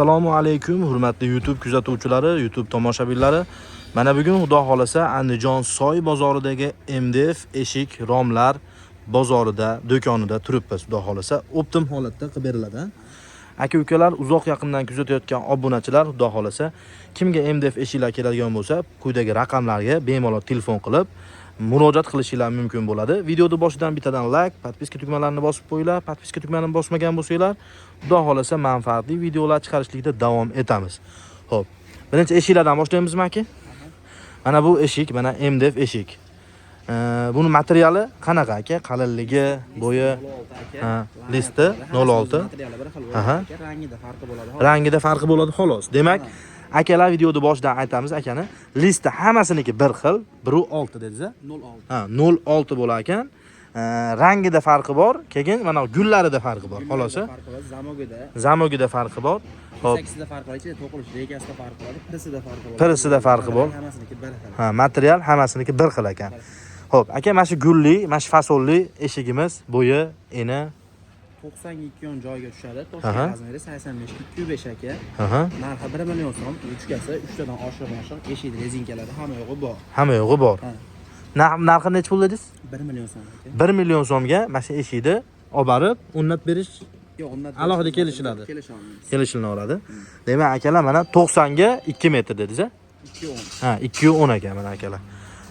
Assalomu alaykum, hurmatli YouTube kuzatuvchilari, YouTube tomoshabinlari. Mana bugun xudo xolasa Andijon Soy bozoridagi MDF eshik romlar bozorida, do'konida turibmiz. Xudo xolasa optim holatda qilib beriladi. Aka-ukalar, uzoq yaqindan kuzatayotgan obunachilar, xudo xolasa kimga MDF eshiklar keladigan bo'lsa, quyidagi raqamlarga bemalol telefon qilib murojaat qilishingiz mumkin bo'ladi. Videoni boshidan bittadan like, podpiska tugmalarini bosib qo'yinglar. Podpiska tugmasini bosmagan bo'lsanglar, xudo xolasa manfaatli videolar chiqarishlikda davom etamiz. Xo'p, birinchi eshiklardan boshlaymizmi aka? Mana bu eshik, mana MDF eshik. Buni materiali qanaqa aka? Qalinligi, bo'yi, listi 06. Rangida farqi bo'ladi xolos. Demak, akalar videoda boshidan aytamiz, akani listi hammasiniki bir xil, 1.6 dediz-a? 06. 06 bo'lar ekan. Rangida farqi bor, keyin mana gullarida farqi bor, xolos. Zamogida farqi bor. Hop. 8da farqi bor, ichida to'qilish regasida farqi bor, pirisida farqi bor. Pirisida farqi bor. Hammasiniki bir xil. Material hammasiniki bir xil ekan. Xo'p, aka, mana shu gulli, mana shu fasolli eshigimiz bo'yi, eni 92 yon joyga tushadi. Toshkent razmeri 85 205 aka. Narxi 1 million so'm, uchkasi 3 tadan oshiq, eshik rezinkalari hamma yo'g'i bor. Hamma yo'g'i bor. Narxi necha pul dedingiz? 1 million so'm aka. 1 million so'mga mana shu eshikni olib borib, o'rnatib berish yo'q, o'rnatib alohida kelishiladi. Kelishilaveradi. Hmm. Demak, akalar mana 90 ga 2 metr dedingiz-a? 210. 210 ekan mana akalar.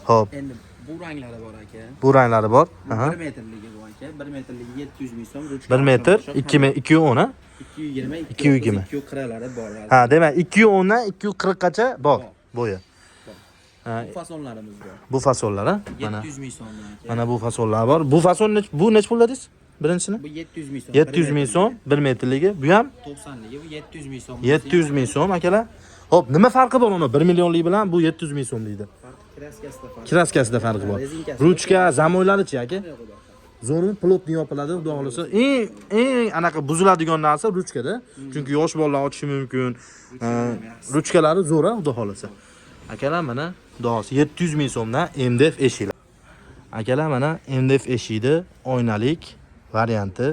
Xo'p. Endi bu ranglari bor aka. Bu ranglari bor. 1 metrligi bu aka. 1 metrligi 700 ming so'm. 1 metr 210 ha? 220, 220. 240lari bor. Demak 210 dan 240 gacha bor bo'yi. Bu fasonlarimiz bor. Bu fasonlar ha? Mana 700 ming so'm aka. Mana bu fasonlar bor. Bu fason bu nech pul dedingiz? Birinchisini? Bu 700 ming so'm. 700 ming so'm 1 metrligi. Bu ham 90ligi, bu 700 ming so'm. 700 ming so'm akalar. Xo'p, nima farqi bor uni 1 millionlik bilan bu 700 ming so'mlikda? Kraskasida farqi bor. Ruchka, zamoylari-chi aka? Zo'rmi plotni yopiladi, xudo xolasa. Eng anaqa buziladigan narsa ruchkada. Chunki yosh bolalar ochishi mumkin. Ruchkalari zo'r, xudo xolasa. Akalar mana xudosi 700 ming so'mdan MDF eshiklar. Akalar mana MDF eshikni oynalik varianti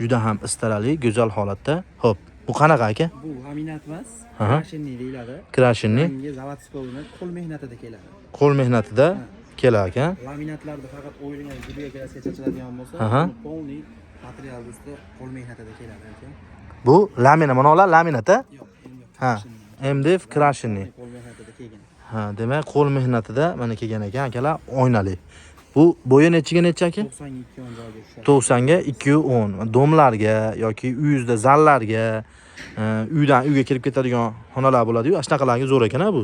juda ham istarali, go'zal holatda. Xo'p, bu qanaqa aka? Bu laminat emas, krashinni deyiladi. Krashinni. Yangi zavodskoyni qo'l mehnatida keladi. Qo'l mehnatida kelar ekan. Laminatlarda faqat o'yilgan jibiga kelasga chachiladigan bo'lsa, polniy material ustida qo'l mehnatida keladi ekan. Bu lamina, mana ular laminat-a? Yo'q, MDF krashinni. qo'l mehnatida kelgan. Demak, qo'l mehnatida mana kelgan ekan akalar, oynali. Bu bo'yi nechiga necha aka? 92 yon joyga tushadi. 90 ga 210. Domlarga yoki uyingizda zallarga, uydan uyga kirib ketadigan xonalar bo'ladi-yu, ashnaqalarga zo'r ekan bu.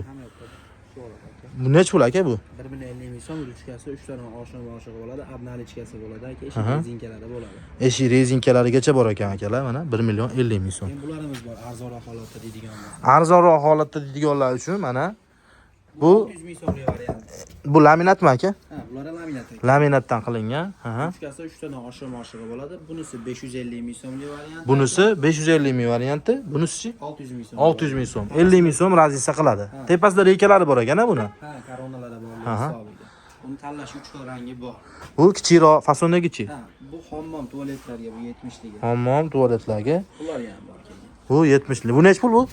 Bu nech pul aka bu? 1 million 50 ming so'm, ruchkasi 3 tadan oshiq bo'ladi, abnalichkasi bo'ladi aka, eshik rezinkalari bo'ladi. Eshik rezinkalarigacha bor ekan akalar, mana 1 million 50 ming so'm. Endi bularimiz bor, arzonroq holatda deydiganlar. Arzonroq holatda deydiganlar uchun mana bu 100 ming so'mlik variant. Bu laminatmi aka? Bular laminat. Laminatdan qilingan. Ruchkasi 3 tadan oshiq bo'ladi. Bunisi 550 ming so'mlik variant. Bunisi 550 ming varianti, bunisi 600 ming so'm. 600 ming so'm. 50 ming so'm razisa qiladi. Tepasida reykalari bor ekan buni. Koronalari bor hisobiga. Uni tanlash 3 xil rangi bor. Bu kichikroq fasondagichi. Bu hammom tualetlarga bu 70ligi. Hammom tualetlarga. Bular ham bor kelgan. Bu 70lik. Bu nech pul bu?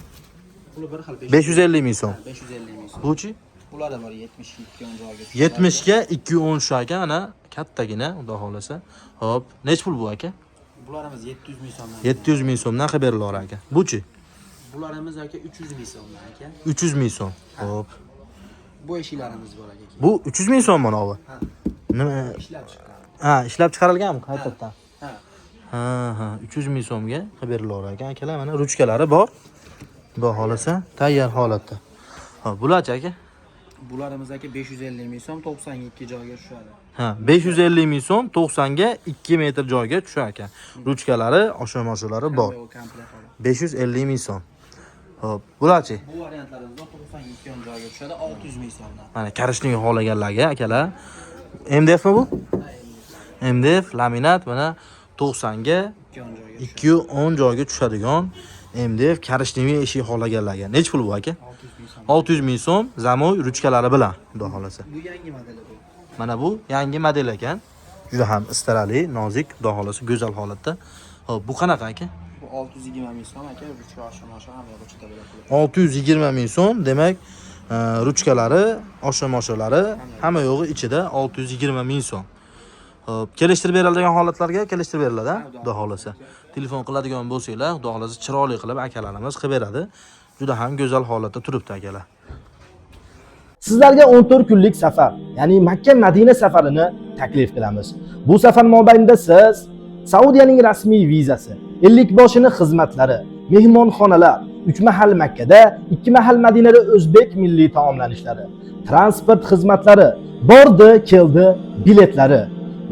Puli bir xil 550 ming so'm. 550 ming so'm. Buchi? Bular da bor 72 yon joyga. 70 ga 210 shu aka, mana kattagina, xudo xolasa. Hop, nech pul bu aka? Bularimiz 700 ming so'm. 700 ming so'mdan qilib berilar aka. Buchi? Bularimiz aka 300 ming so'm aka. 300 ming so'm. Hop. Bu eshiklarimiz bor aka. Bu 300 ming so'm mana bu. Nima? Ishlab chiqarilgan. Ishlab chiqarilganmi qaytadan? 300 ming so'mga qilib berilar ekan akalar. Mana ruchkalari bor. Xudo xolasa, tayyor holatda. Hop, bularchi aka? Bularimiz aka 550 ming so'm 92 joyga tushadi. 550 ming so'm 90 ga 2 metr joyga tushar ekan. Ruchkalari, osha-moshalari bor. 550 ming so'm. Hop, bularchi? Bu variantlarimiz 92 yon joyga tushadi 600 ming so'mdan. Mana karishning xohlaganlarga akalar. MDFmi bu? MDF laminat mana 90 ga 210 joyga tushadigan MDF karishning eshik xohlaganlarga. Nech pul bu aka? 600 ming so'm zamoy ruchkalari bilan, xudo xolasa. Bu yangi modeli bu. Mana bu yangi model ekan. Juda ham istarali, nozik, xudo xolasa go'zal holatda. Hop, bu qanaqa aka? Bu 620 ming so'm aka, ruchka oshirmoshi hamma yo'q ichida bo'ladi. 620 ming so'm, demak, ruchkalari, osha-moshalari hamma yo'g'i ichida 620 ming so'm. Xo'p, kelishtirib beriladigan holatlarga kelishtirib beriladi, xudo xolasa. Telefon qiladigan bo'lsanglar, xudo xolasa chiroyli qilib akalarimiz qilib beradi. Juda ham go'zal holatda turibdi akalar. Sizlarga 14 kunlik safar, ya'ni Makka Madina safarini taklif qilamiz. Bu safar mobaynida siz Saudiyaning rasmiy vizasi, ellikboshini xizmatlari, mehmonxonalar, 3 mahal Makkada, 2 mahal Madinada o'zbek milliy taomlanishlari, transport xizmatlari, bordi, keldi, biletlari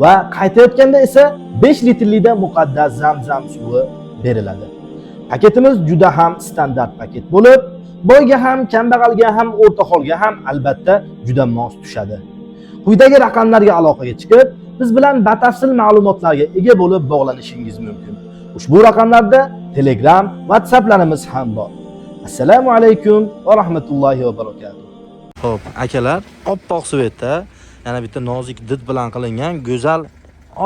va qaytayotganda esa 5 litrlikda muqaddas Zamzam suvi beriladi. Paketimiz juda ham standart paket bo'lib, boyga ham, kambag'alga ham, o'rtaholga ham albatta juda mos tushadi. Quyidagi raqamlarga aloqaga chiqib, biz bilan batafsil ma'lumotlarga ega bo'lib bog'lanishingiz mumkin. Ushbu raqamlarda Telegram, WhatsApplarimiz ham bor. Assalomu alaykum va rahmatullohi va barakatuh. Xo'p, akalar, oppoq svetda, yana bitta nozik did bilan qilingan go'zal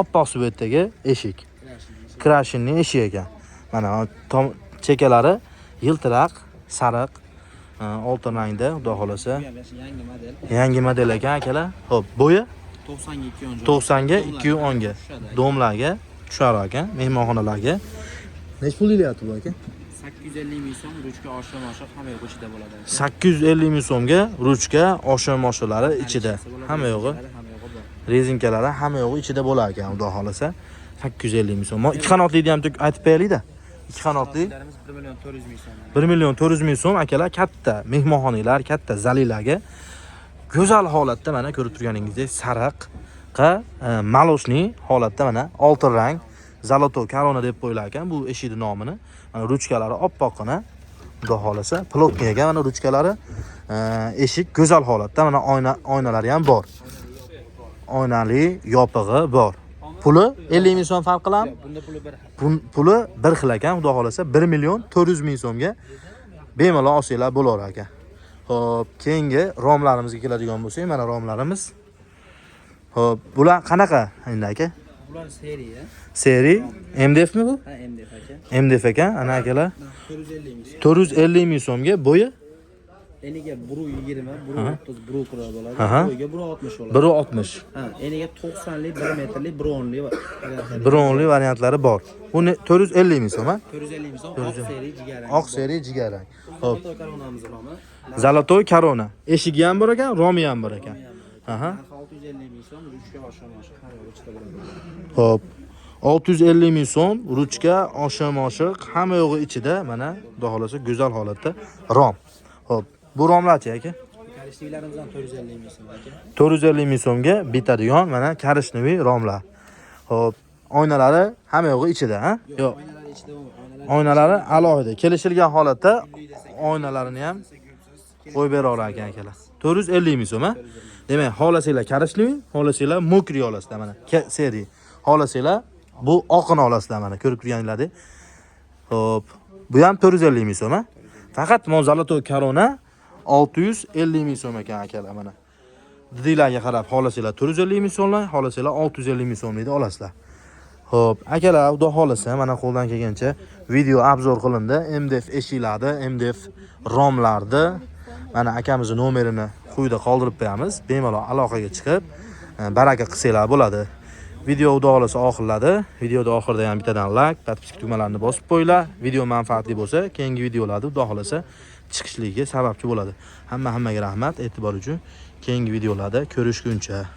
oppoq svetdagi eshik. Krashinning eshigi ekan. Mana chekalari yiltiroq, sariq, oltin rangda, xudo xolasa. Yangi model. Yangi model ekan akalar. Xo'p, bo'yi 90 ga 210 joy. 90 ga 210 ga. Domlarga tushar ekan, mehmonxonalarga. Nech pul deyapti bu aka? 850 ming so'm ruchka oshirmoshi hamma yo'q ichida bo'ladi. 850 ming so'mga ruchka, osha-moshalari ichida. Hamma yo'g'i. Rezinkalari hamma yo'g'i ichida bo'lar ekan, xudo xolasa. 850 ming so'm. 2 qanotlikni ham aytib beraylik-da. 2 qanotli 1 million 400 ming so'm. 1 million 400 ming so'm akalar, katta mehmonxonalar, katta zalilarga go'zal holatda mana ko'rib turganingizdek sariqqa malosniy holatda mana oltin rang Zaloto Korona deb qo'yilgan ekan bu eshikning nomini. Mana ruchkalari oppoqqina, xudo xolasa, plotkaga mana ruchkalari, eshik go'zal holatda, mana oynalari ham bor. Oynali yopig'i bor. Puli 50 ming so'm farq qiladimi? Bunda puli bir. Puli bir xil ekan, xudo xolasa 1 million 400 ming so'mga bemalol olsanglar bo'lar ekan. Xo'p, keyingi romlarimizga keladigan bo'lsak, mana romlarimiz. Xo'p, bular qanaqa endi aka? Bular seriya. Seri MDF mi bu? Ha, MDF aka. MDF ekan, ana akalar. 450 ming so'm. 450 ming so'mga bo'yi Eniga 120, 130, 140 bo'ladi. Aha. Bo'yiga 160 bo'ladi. 160. Ha, eniga 90lik, 1 metrlik, 110lik va Bronli variantlari bor. Bu 450 ming so'm, ha? 450 ming so'm. Oq seriya jigarrang. Oq seri jigarrang. Xo'p, Koronamiz romi. Zalotoy Korona. Eshigi ham bor ekan, romi ham bor ekan. Aha. 650 ming so'm ruchka oshirmoshi hamma yo'q ichida bo'ladi. Xo'p. 650 ming so'm ruchka, osha-moshiq hamma yo'g'i ichida, mana xudo xolasa go'zal holatda rom. Xo'p, bu romlarchi aka? Karishliklarimizdan 450 ming so'm aka. 450 ming so'mga bitadigan mana karishnoviy romlar. Xo'p, oynalari hamma yo'g'i ichida, ha? Yo'q. Oynalari ichida, Oynalari alohida. Kelishilgan holatda oynalarini ham qo'yib beraverar ekan akalar. 450 ming so'm, ha? Demak, xohlasanglar karishnoviy, xohlasanglar mokriy olasizlar mana. Seri. Xohlasanglar bu oqini olasizlar mana, ko'rib turganinglardek. Xo'p, bu ham 450 ming so'm, ha? Faqat Zaloto Korona 650 ming so'm ekan akalar mana. Didinglarga qarab xohlasanglar 450 ming so'mlar, xohlasanglar 650 ming so'mlikda olasizlar. Xo'p, akalar, xudo xolasa mana qo'ldan kelgancha video obzor qilindi. MDF eshiklarni, MDF romlarni mana akamizning nomerini quyida qoldirib qo'yamiz. Bemalol aloqaga chiqib baraka qilsanglar bo'ladi. Video xudo xolasa oxirladi. Videoda oxirida ham bittadan like, podpiska tugmalarini bosib qo'yinglar. Video manfaatli bo'lsa, keyingi videolarda xudo xolasa chiqishligiga sababchi bo'ladi. Hammaga rahmat e'tibor uchun. Keyingi videolarda ko'rishguncha